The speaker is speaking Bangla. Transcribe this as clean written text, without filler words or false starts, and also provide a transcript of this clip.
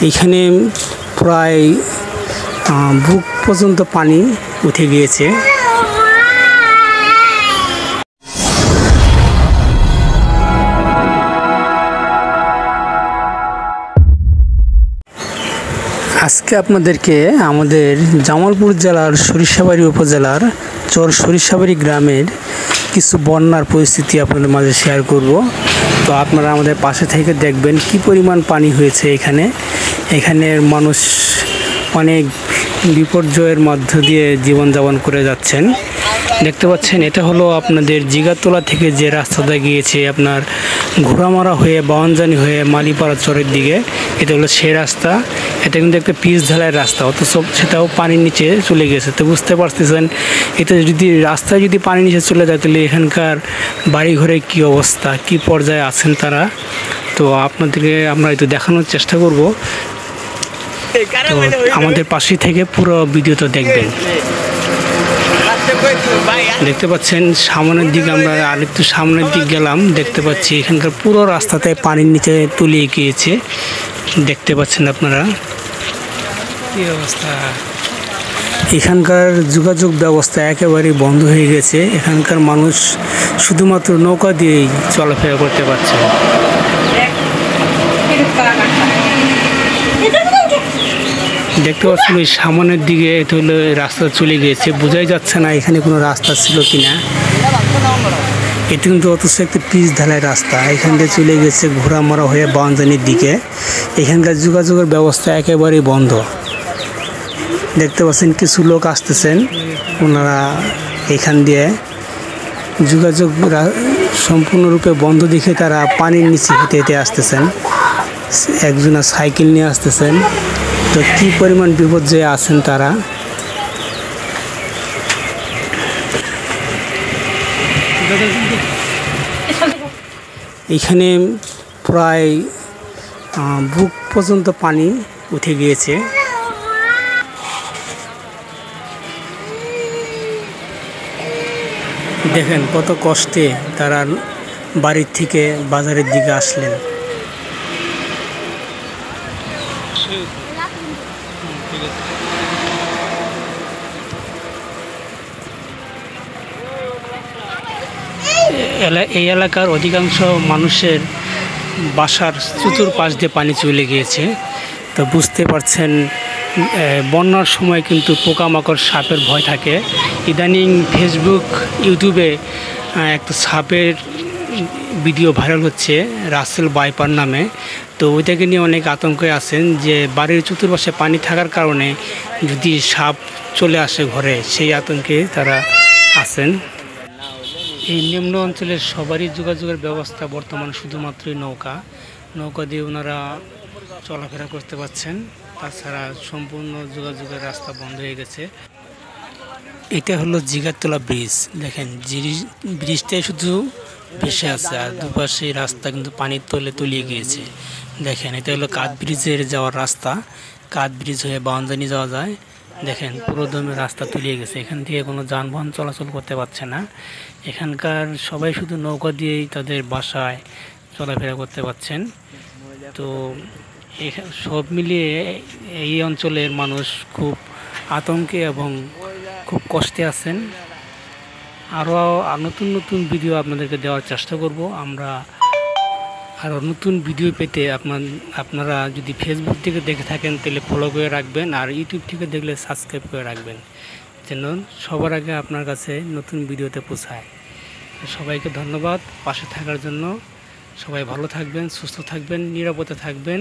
এখানে প্রায় বুক পর্যন্ত পানি উঠে গিয়েছে। আজকে আপনাদেরকে আমাদের জামালপুর জেলার সরিষাবাড়ি উপজেলার চর সরিষাবাড়ি গ্রামের কিছু বন্যার পরিস্থিতি আপনাদের মাঝে শেয়ার করব। তো আপনারা আমাদের পাশে থেকে দেখবেন কি পরিমাণ পানি হয়েছে। এখানের মানুষ অনেক বিপর্যয়ের মধ্য দিয়ে জীবনযাপন করে যাচ্ছেন। দেখতে পাচ্ছেন এটা হলো আপনাদের জিগাতলা থেকে যে রাস্তাটা গিয়েছে আপনার ঘোড়ামারা হয়ে বাওয়ানজানি হয়ে মালিপাড়া চরের দিকে, এটা হলো সেই রাস্তা। এটা কিন্তু একটা পিচ ঢালাই রাস্তা, অথচ সেটাও পানির নিচে চলে গেছে। তো বুঝতে পারতেছেন এটা যদি রাস্তায় যদি পানির নিচে চলে যায় তাহলে এখানকার বাড়িঘরে কি অবস্থা, কি পর্যায়ে আছেন তারা। তো আপনাদেরকে আমরা একটু দেখানোর চেষ্টা করব। তো আমাদের পাশে থেকে পুরো ভিডিওটা দেখবেন। দেখতে পাচ্ছেন সামনের দিকে আমরা আরেকটু সামনের দিক গেলাম, দেখতে পাচ্ছি এখানকার পুরো রাস্তাতে পানির নিচে তলিয়ে গিয়েছে। দেখতে পাচ্ছেন আপনারা কি অবস্থা। এখানকার যোগাযোগ ব্যবস্থা একেবারেই বন্ধ হয়ে গেছে। এখানকার মানুষ শুধুমাত্র নৌকা দিয়েই চলাফেরা করতে পারছে। দেখতে পাচ্ছেন ওই সামনের দিকে এটা হলো রাস্তা চলে গিয়েছে, বোঝাই যাচ্ছে না এখানে কোনো রাস্তা ছিল কিনা। এটি কিন্তু অথচ একটা পিচ ঢালাই রাস্তা, এখান থেকে চলে গেছে ঘোড়ামারা হয়ে বাওয়ানজানির দিকে। এখানকার যোগাযোগের ব্যবস্থা একেবারেই বন্ধ। দেখতে পাচ্ছেন কিছু লোক আসতেছেন, ওনারা এখান দিয়ে যোগাযোগ সম্পূর্ণরূপে বন্ধ দেখে তারা পানির নিচে হেঁটে হেঁটে আসতেছেন। একজনা সাইকেল নিয়ে আসতেছেন। তো কী পরিমাণ বিপর্যয়ে আছেন তারা। এখানে প্রায় বুক পর্যন্ত পানি উঠে গিয়েছে। দেখেন কত কষ্টে তারা বাড়ির থেকে বাজারের দিকে আসলেন। এই এলাকার অধিকাংশ মানুষের বাসার চতুর্পাশ দিয়ে পানি চলে গিয়েছে। তো বুঝতে পারছেন বন্যার সময় কিন্তু পোকামাকড় সাপের ভয় থাকে। ইদানিং ফেসবুক ইউটিউবে একটা সাপের ভিডিও ভাইরাল হচ্ছে রাসেল বাইপার নামে। তো ওইটাকে নিয়ে অনেক আতঙ্কে আছেন যে বাড়ির চতুর্পাশে পানি থাকার কারণে যদি সাপ চলে আসে ঘরে, সেই আতঙ্কে তারা আছেন। এই নিম্ন অঞ্চলের সবারই যোগাযোগের ব্যবস্থা বর্তমান শুধুমাত্রই নৌকা দিয়ে ওনারা চলাফেরা করতে পারছেন। তাছাড়া সম্পূর্ণ যোগাযোগের রাস্তা বন্ধ হয়ে গেছে। এটা হলো জিগাতলা ব্রিজ। দেখেন ব্রিজটাই শুধু ভেসে আছে, আর দুপাশে রাস্তা কিন্তু পানির তলে তলিয়ে গিয়েছে। দেখেন এটা হলো কাঠ ব্রিজের যাওয়ার রাস্তা, কাঠ ব্রিজ হয়ে বাওয়ানজানি যাওয়া যায়। দেখেন পুরো দমে রাস্তা তলিয়ে গেছে, এখান থেকে কোনো যানবাহন চলাচল করতে পারছে না। এখানকার সবাই শুধু নৌকা দিয়েই তাদের বাসায় চলাফেরা করতে পারছেন। তো সব মিলিয়ে এই অঞ্চলের মানুষ খুব আতঙ্কে এবং খুব কষ্টে আছেন। আরও নতুন নতুন ভিডিও আপনাদেরকে দেওয়ার চেষ্টা করব আমরা। আরও নতুন ভিডিও পেতে আপনারা যদি ফেসবুক থেকে দেখে থাকেন তাহলে ফলো করে রাখবেন, আর ইউটিউব থেকে দেখলে সাবস্ক্রাইব করে রাখবেন, যেন সবার আগে আপনার কাছে নতুন ভিডিওতে পৌঁছায়। সবাইকে ধন্যবাদ পাশে থাকার জন্য। সবাই ভালো থাকবেন, সুস্থ থাকবেন, নিরাপদে থাকবেন।